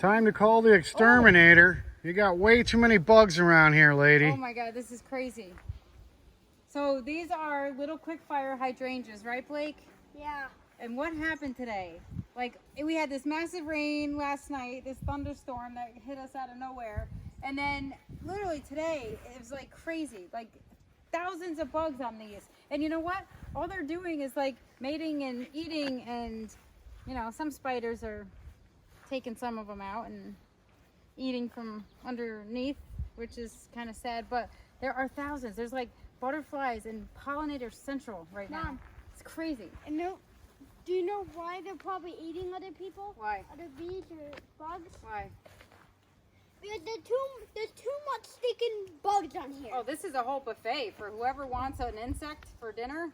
Time to call the exterminator. You got way too many bugs around here, lady. Oh my God, this is crazy. So these are Little Quickfire Hydrangeas, right, Blake? Yeah. And what happened today? Like, we had this massive rain last night, this thunderstorm that hit us out of nowhere. And then literally today, it was like crazy, like thousands of bugs on these. And you know what? All they're doing is like mating and eating, and you know, some spiders are taking some of them out and eating from underneath, which is kind of sad, but there are thousands. There's like butterflies and pollinators central right now. Mom. It's crazy. And do you know why they're probably eating other people? Why? Other bees or bugs? Why? Because there's too much stinking bugs on here. Oh, this is a whole buffet for whoever wants an insect for dinner.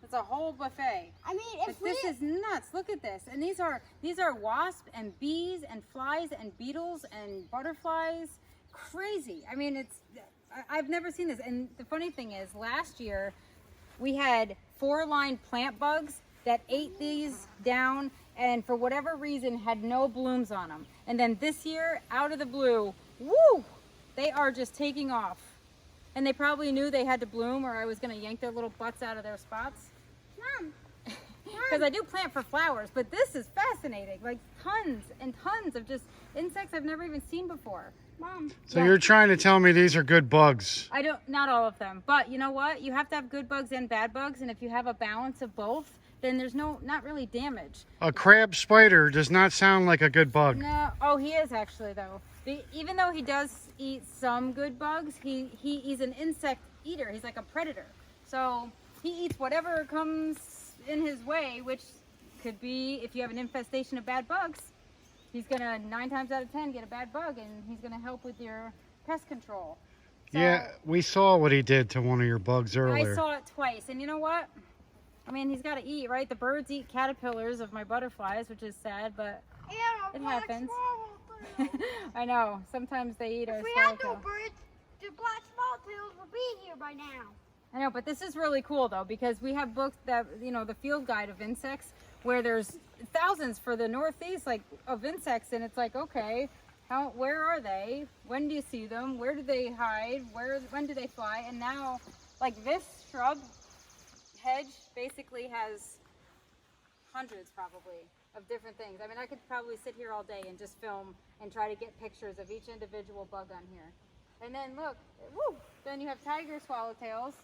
It's a whole buffet. I mean, if But this is nuts. Look at this. And these are wasps and bees and flies and beetles and butterflies. Crazy. I mean, I've never seen this. And the funny thing is, last year we had 4-line plant bugs that ate these down and for whatever reason had no blooms on them. And then this year, out of the blue, woo, they are just taking off. And they probably knew they had to bloom or I was going to yank their little butts out of their spots. Mom. Because I do plant for flowers, but this is fascinating. Like tons and tons of just insects I've never even seen before. Mom. So you're trying to tell me these are good bugs? Not all of them, but you know what? You have to have good bugs and bad bugs, and if you have a balance of both, then there's not really damage. A crab spider does not sound like a good bug. No, oh, he is actually though. Even though he does eat some good bugs, he's an insect eater. He's like a predator. So he eats whatever comes in his way, which could be, if you have an infestation of bad bugs, he's gonna 9 times out of 10 get a bad bug, and he's gonna help with your pest control. So, Yeah, we saw what he did to one of your bugs earlier. I saw it twice, and you know what? I mean, he's got to eat, right? The birds eat caterpillars of my butterflies, which is sad, but Yeah, it happens. I know. Sometimes they eat our If we had no swallowtail. birds, the black swallowtails would be here by now. I know, but this is really cool though, because we have books that, you know, the field guide of insects, where there's thousands for the Northeast, like, of insects, and it's like, okay, where are they? When do you see them? Where do they hide? When do they fly? And now, like, this shrub hedge basically has hundreds probably of different things. I mean, I could probably sit here all day and just film and try to get pictures of each individual bug on here. And then look, woo, then you have tiger swallowtails,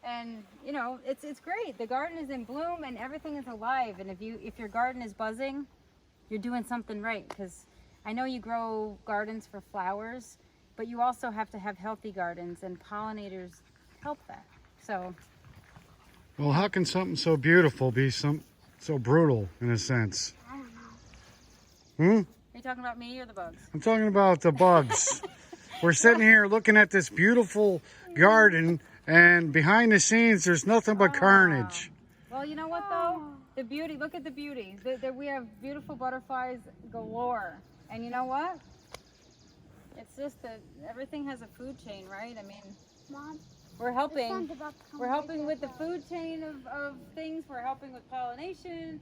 and you know, it's great. The garden is in bloom and everything is alive. And if your garden is buzzing, you're doing something right, because I know you grow gardens for flowers, but you also have to have healthy gardens, and pollinators help that. So Well, how can something so beautiful be so brutal in a sense? I don't know. Hmm? are you talking about me or the bugs? I'm talking about the bugs. We're sitting here looking at this beautiful garden, and behind the scenes, there's nothing but carnage. Well, you know what though? The beauty, look at the beauty. We have beautiful butterflies galore. And you know what? It's just that everything has a food chain, right? I mean, Mom. we're the helping. sun's about to come We're right helping there, with the so- food chain of things. We're helping with pollination.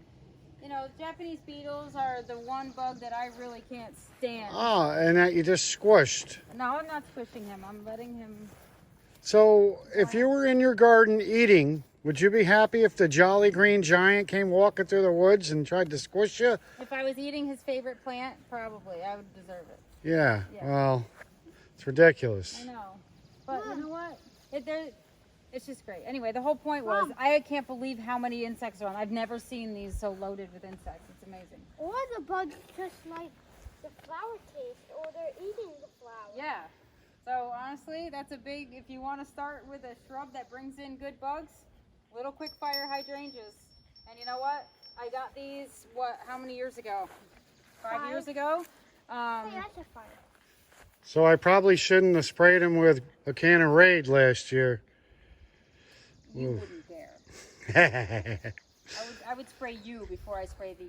You know, Japanese beetles are the one bug that I really can't stand. Ah, and that you just squished. No, I'm not squishing him. I'm letting him. So, if you were in your garden eating, would you be happy if the Jolly Green Giant came walking through the woods and tried to squish you? If I was eating his favorite plant, probably I would deserve it. Yeah, Yeah. well, it's ridiculous. I know, but you know what? It's just great. Anyway, the whole point was, I can't believe how many insects are on. I've never seen these so loaded with insects. It's amazing. Or the bugs just like the flower taste, or they're eating the flower. Yeah. So honestly, that's a big, if you want to start with a shrub that brings in good bugs, Little Quickfire Hydrangeas. And you know what? I got these, how many years ago? 5 years ago? Hey, that's a fire. So I probably shouldn't have sprayed him with a can of Raid last year. You wouldn't dare. I would spray you before I spray these.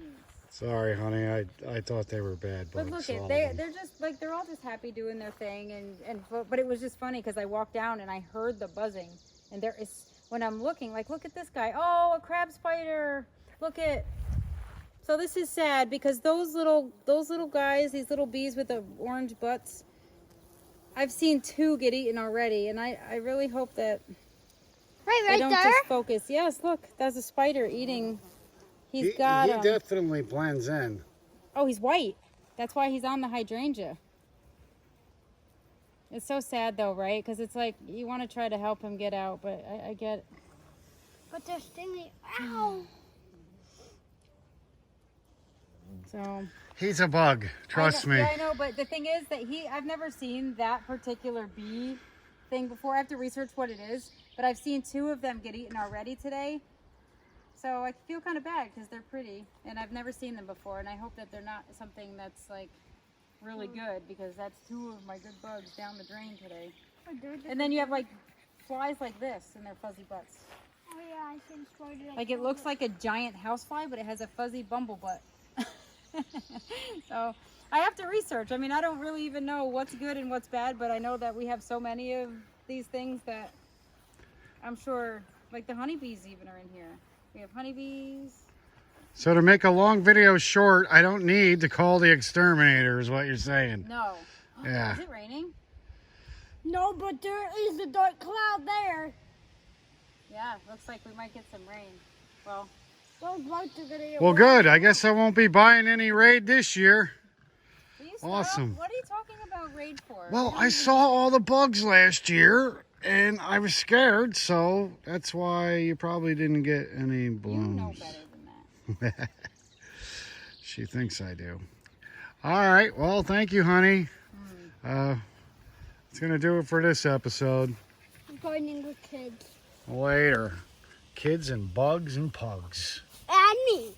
Sorry, honey. I thought they were bad bugs. But look, all of they're them. just like, they're all just happy doing their thing, but it was just funny because I walked down and I heard the buzzing, and there is, when I'm looking, like, look at this guy. Oh, a crab spider. Look at So this is sad because those little guys, these little bees with the orange butts, I've seen 2 get eaten already, and I really hope that Right, they right don't there. just focus. Yes, look, that's a spider eating. He's got He definitely blends in. Oh, he's white. That's why he's on the hydrangea. It's so sad though, right? Because it's like you want to try to help him get out, but I get. But they're stinging. Ow. So. He's a bug. Trust me. Yeah, I know, but the thing is that I've never seen that particular bee thing before. I have to research what it is, but I've seen 2 of them get eaten already today. So I feel kind of bad because they're pretty, and I've never seen them before, and I hope that they're not something that's like really good, because that's 2 of my good bugs down the drain today. And then you have like flies like this in their fuzzy butts. Oh yeah, I can start it. Like it looks like a giant housefly, but it has a fuzzy bumble butt. So I have to research. I mean, I don't really even know what's good and what's bad, but I know that we have so many of these things that I'm sure, like the honeybees even are in here. We have honeybees. So to make a long video short, I don't need to call the exterminator, is what you're saying. No. Yeah. Is it raining? No, but there is a dark cloud there. Yeah, looks like we might get some rain. Well, Those bugs are gonna get Well, wet. good. I guess I won't be buying any Raid this year. will you stop? Awesome. What are you talking about Raid for? Well, I saw all the bugs last year, and I was scared, so that's why you probably didn't get any blooms. You know better than that. She thinks I do. All right. Well, thank you, honey. It's going to do it for this episode. Gardening with kids. Later. Kids and bugs and pugs. And me.